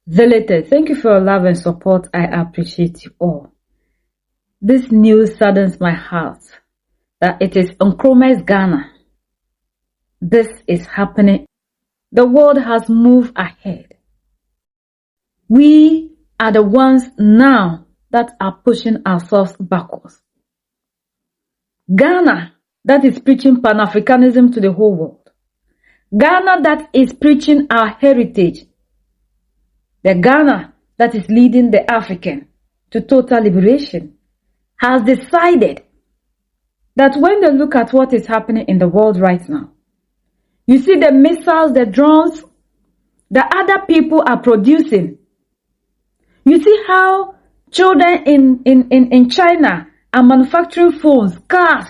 Zelete, thank you for your love and support. I appreciate you all. This news saddens my heart that it is Nkrumah's Ghana. This is happening. The world has moved ahead. We are the ones now that are pushing ourselves backwards. Ghana that is preaching Pan-Africanism to the whole world. Ghana that is preaching our heritage. The Ghana that is leading the African to total liberation has decided that when they look at what is happening in the world right now, you see the missiles, the drones, the other people are producing. You see how children in China are manufacturing phones, cars,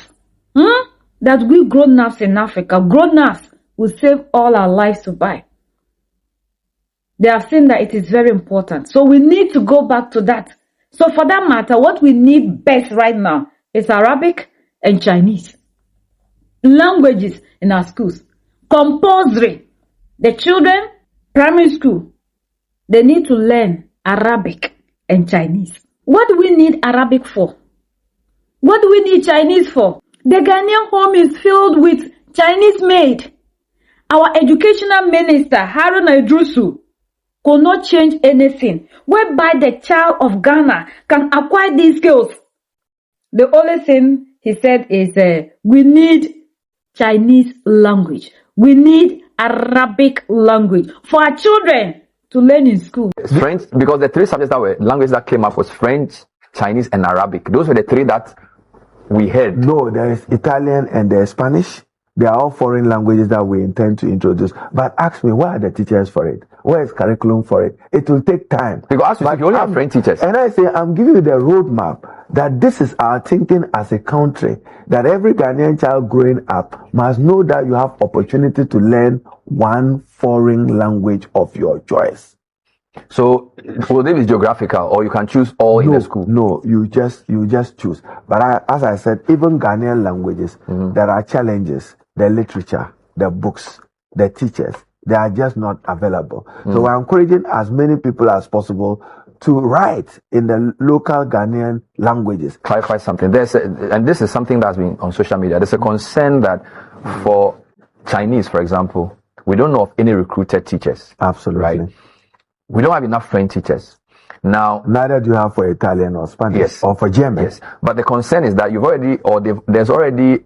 that we grown-ups in Africa, grown-ups will save all our lives to buy. They have seen that it is very important. So we need to go back to that. So for that matter, what we need best right now is Arabic and Chinese. Languages in our schools. Compulsory. The children, primary school, they need to learn Arabic and Chinese. What do we need Arabic for? What do we need Chinese for? The Ghanaian home is filled with Chinese maid. Our educational minister, Haruna Idrusu, could not change anything whereby the child of Ghana can acquire these skills. The only thing he said is we need Chinese language. We need Arabic language for our children to learn in school. French, because the three subjects that were languages that came up was French, Chinese, and Arabic. Those were the three that we had. No, there is Italian and there is Spanish. They are all foreign languages that we intend to introduce. But ask me, where are the teachers for it? Where is curriculum for it? It will take time. Because you only have French teachers. And I say, I'm giving you the roadmap that this is our thinking as a country, that every Ghanaian child growing up must know that you have opportunity to learn one foreign language of your choice. So, will it be geographical, or you can choose all in the school? No, you just choose. But as I said, even Ghanaian languages, there are challenges. The literature, the books, the teachers, they are just not available. So we're encouraging as many people as possible to write in the local Ghanaian languages. Clarify something. And this is something that's been on social media. There's a concern that for Chinese, for example, we don't know of any recruited teachers. Absolutely. Right? We don't have enough French teachers. Now, neither do you have for Italian or Spanish or for German. Yes. But the concern is that there's already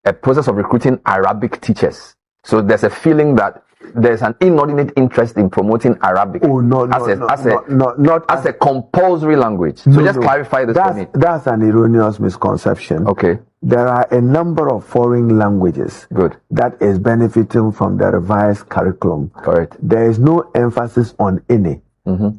a process of recruiting Arabic teachers. So there's a feeling that there's an inordinate interest in promoting Arabic as a compulsory language. So just clarify this for me. That's an erroneous misconception. Okay. There are a number of foreign languages that is benefiting from the revised curriculum. Correct. There is no emphasis on any.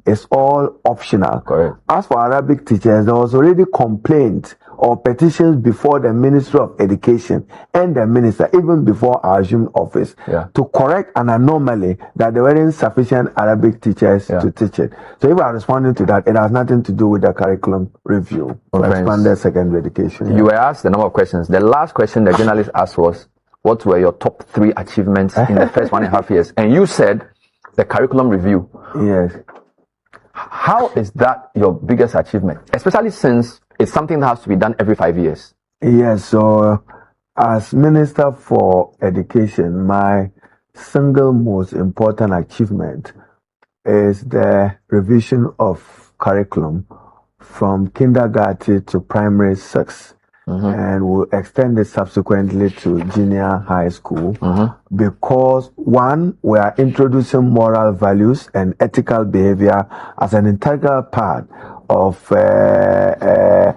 It's all optional. Correct. As for Arabic teachers, there was already complaint or petitions before the Ministry of Education and the minister, even before I assumed office, to correct an anomaly that there weren't sufficient Arabic teachers to teach it. So if I are responding to that, it has nothing to do with the curriculum review for expanded secondary education. You were asked a number of questions. The last question the journalist asked was, what were your top 3 achievements in the first 1.5 years? And you said the curriculum review. Yes. How is that your biggest achievement? Especially since it's something that has to be done every 5 years. Yes, so as Minister for Education, my single most important achievement is the revision of curriculum from kindergarten to primary 6. And we'll extend it subsequently to junior high school because, one, we are introducing moral values and ethical behavior as an integral part of a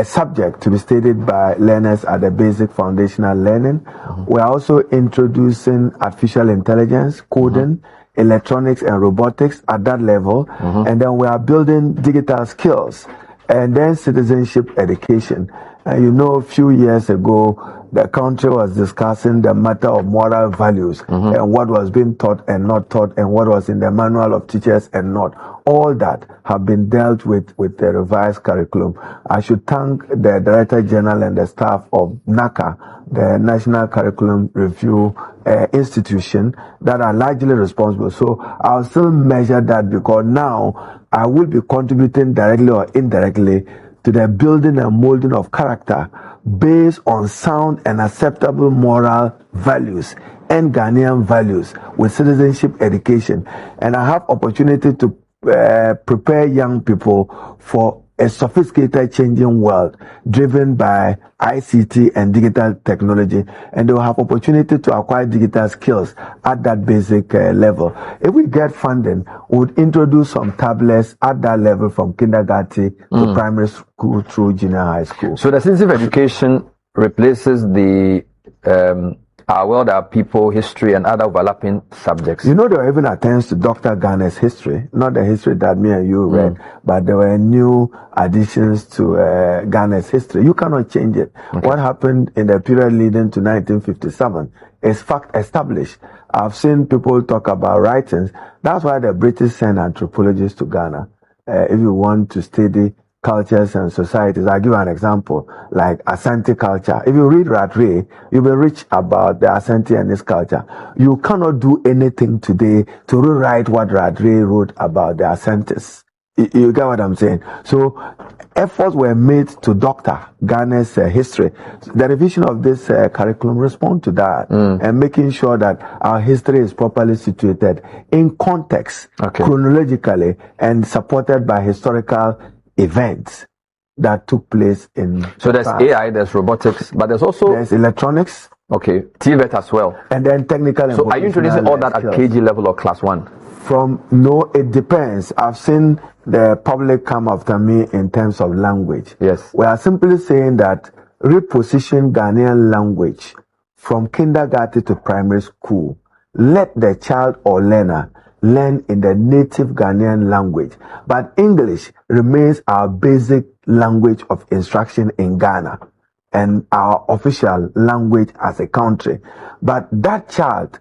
subject to be studied by learners at the basic foundational learning. We are also introducing artificial intelligence, coding, electronics and robotics at that level. And then we are building digital skills and then citizenship education. And you know, a few years ago, the country was discussing the matter of moral values and what was being taught and not taught and what was in the manual of teachers and not. All that have been dealt with the revised curriculum. I should thank the Director General and the staff of NACA, the National Curriculum Review institution, that are largely responsible. So I'll still measure that, because now I will be contributing directly or indirectly to the building and molding of character based on sound and acceptable moral values and Ghanaian values with citizenship education. And I have opportunity to prepare young people for a sophisticated changing world driven by ICT and digital technology, and they will have opportunity to acquire digital skills at that basic level. If we get funding, we would introduce some tablets at that level from kindergarten to primary school through junior high school. So the citizenship education replaces the our world, our people, history, and other overlapping subjects. You know, there were even attempts to doctor Ghana's history, not the history that me and you read, but there were new additions to Ghana's history. You cannot change it. Okay. What happened in the period leading to 1957 is fact established. I've seen people talk about writings. That's why the British sent anthropologists to Ghana. If you want to study cultures and societies, I'll give you an example, like Asante culture. If you read Rattray, you'll be rich about the Asante and this culture. You cannot do anything today to rewrite what Rattray wrote about the Asantes. You get what I'm saying? So efforts were made to doctor Ghana's history. The revision of this curriculum responds to that and making sure that our history is properly situated in context, chronologically, and supported by historical events that took place in so there's past. AI, there's robotics, but there's electronics, TVET as well, and then technical and so are you introducing all that skills at KG level or class 1? No, it depends. I've seen the public come after me in terms of language. Yes, we are simply saying that reposition Ghanaian language from kindergarten to primary school. Let the child or learner learn in the native Ghanaian language, but English remains our basic language of instruction in Ghana and our official language as a country. But that child,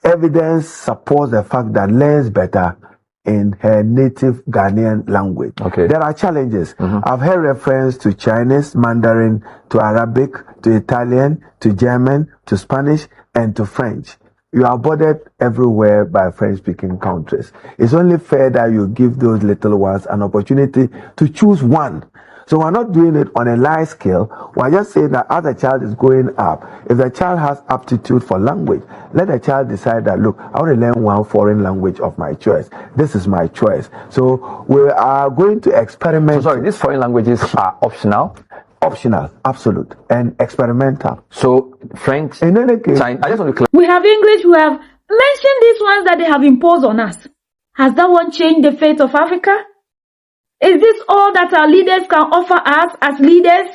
evidence supports the fact that learns better in her native Ghanaian language. There are challenges. I've heard reference to Chinese, Mandarin, to Arabic, to Italian, to German, to Spanish, and to French. You are bothered everywhere by French-speaking countries. It's only fair that you give those little ones an opportunity to choose one. So we're not doing it on a large scale. We're just saying that as the child is growing up, if the child has aptitude for language, let the child decide that, look, I want to learn one foreign language of my choice. This is my choice. So we are going to experiment. So sorry, these foreign languages are optional? Optional, absolute, and experimental. So French, in any case, I just want to we have English, we have mentioned these ones that they have imposed on us. Has that one changed the fate of Africa? Is this all that our leaders can offer us as leaders?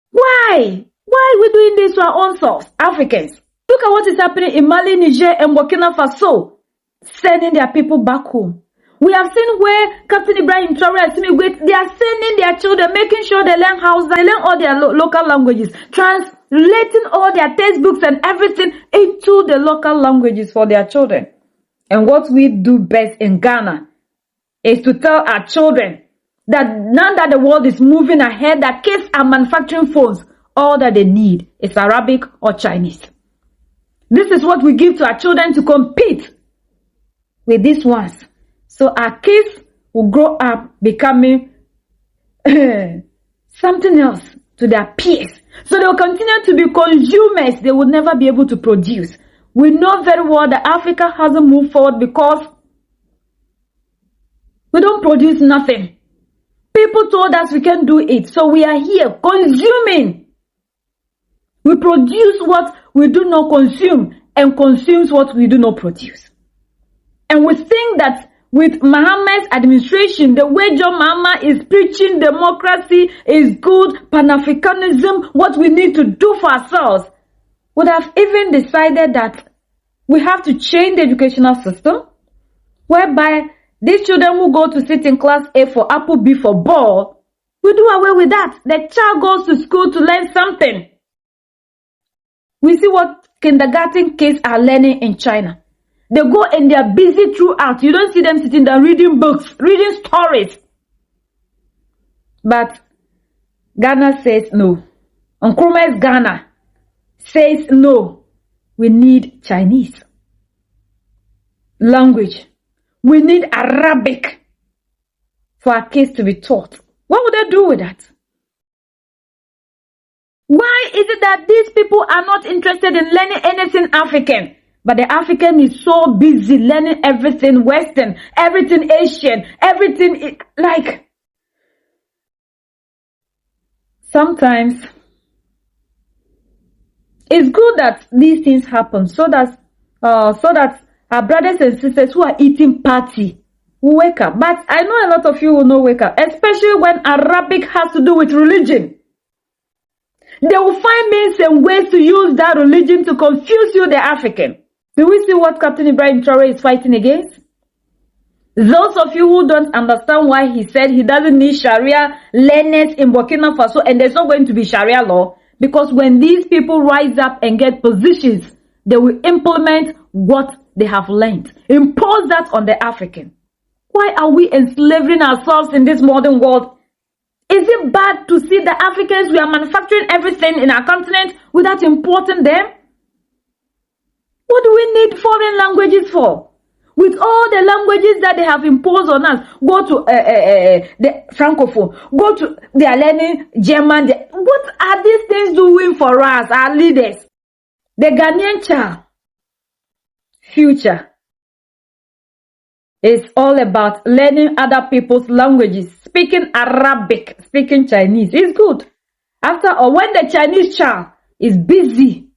Why? Why are we doing this to our own selves, Africans? Look at what is happening in Mali, Niger, and Burkina Faso, sending their people back home. We have seen where Captain Ibrahim Traore and Simi Gwet, they are sending their children, making sure they learn Hausa, they learn all their local languages, translating all their textbooks and everything into the local languages for their children. And what we do best in Ghana is to tell our children that now that the world is moving ahead, that kids are manufacturing phones, all that they need is Arabic or Chinese. This is what we give to our children to compete with these ones. So our kids will grow up becoming something else to their peers. So they will continue to be consumers. They will never be able to produce. We know very well that Africa hasn't moved forward because we don't produce nothing. People told us we can do it. So we are here consuming. We produce what we do not consume and consumes what we do not produce. And we think that with Mohammed's administration, the way John Mahama is preaching democracy is good, Pan-Africanism, what we need to do for ourselves, would have even decided that we have to change the educational system, whereby these children who go to sit in class A for apple, B for ball, We do away with that. The child goes to school to learn something. We see what kindergarten kids are learning in China. They go and they are busy throughout. You don't see them sitting there reading books, reading stories. But Ghana says no. Nkrumah's Ghana says no. We need Chinese language. We need Arabic for our kids to be taught. What would they do with that? Why is it that these people are not interested in learning anything African? But the African is so busy learning everything Western, everything Asian, everything like... Sometimes it's good that these things happen so that our brothers and sisters who are eating party will wake up. But I know a lot of you will not wake up, especially when Arabic has to do with religion. They will find means and ways to use that religion to confuse you, the African. Do we see what Captain Ibrahim Traore is fighting against? Those of you who don't understand why he said he doesn't need Sharia learners in Burkina Faso, and there's not going to be Sharia law, because when these people rise up and get positions, they will implement what they have learned. Impose that on the African. Why are we enslaving ourselves in this modern world? Is it bad to see the Africans, we are manufacturing everything in our continent without importing them? What do we need foreign languages for? With all the languages that they have imposed on us, go to the Francophone, go to, they are learning German. What are these things doing for us, our leaders? The Ghanaian child future is all about learning other people's languages, speaking Arabic, speaking Chinese. It's good. After all, when the Chinese child is busy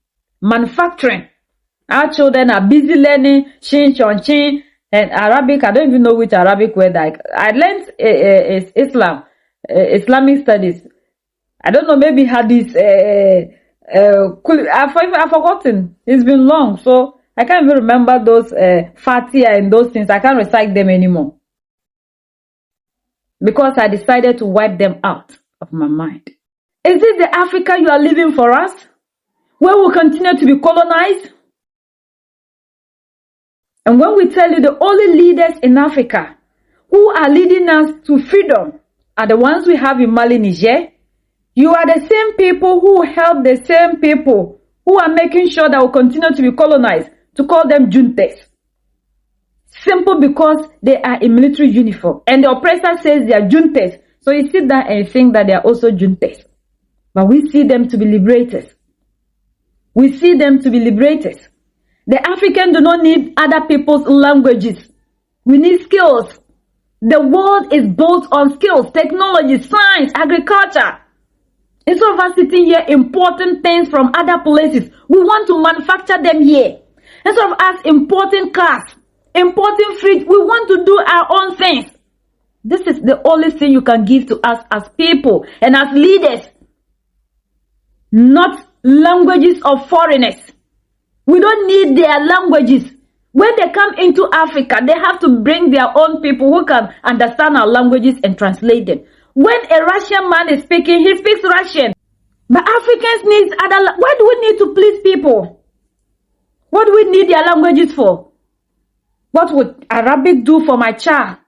manufacturing, our children are busy learning Shin, Chon, Chin, and Arabic. I don't even know which Arabic word I learned Islam, Islamic studies. I don't know, maybe Hadith. I've forgotten. It's been long, so I can't even remember those Fatiha and those things. I can't recite them anymore because I decided to wipe them out of my mind. Is this the Africa you are living for us, where we'll continue to be colonized? And when we tell you the only leaders in Africa who are leading us to freedom are the ones we have in Mali, Niger, you are the same people who help the same people who are making sure that we'll continue to be colonized to call them juntas. Simple because they are in military uniform. And the oppressor says they are juntas. So you sit there and you think that they are also juntas. But we see them to be liberators. We see them to be liberators. The African do not need other people's languages. We need skills. The world is built on skills, technology, science, agriculture. Instead of us sitting here importing things from other places, we want to manufacture them here. Instead of us importing cars, importing fridge, we want to do our own things. This is the only thing you can give to us as people and as leaders. Not languages of foreigners. We don't need their languages. When they come into Africa, they have to bring their own people who can understand our languages and translate them. When a Russian man is speaking, he speaks Russian. But Africans need other. Why do we need to please people? What do we need their languages for? What would Arabic do for my child?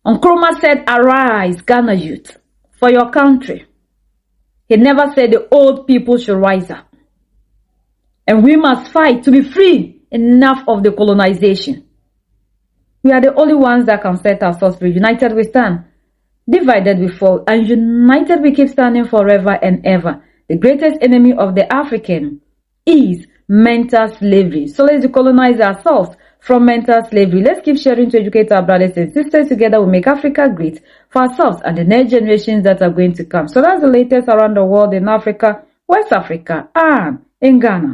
Nkrumah said, "Arise, Ghana youth, for your country." He never said the old people should rise up. And we must fight to be free. Enough of the colonization. We are the only ones that can set ourselves free. United we stand. Divided we fall. And united we keep standing forever and ever. The greatest enemy of the African is mental slavery. So let's decolonize ourselves from mental slavery. Let's keep sharing to educate our brothers and sisters. Together we make Africa great for ourselves and the next generations that are going to come. So that's the latest around the world in Africa, West Africa, and in Ghana.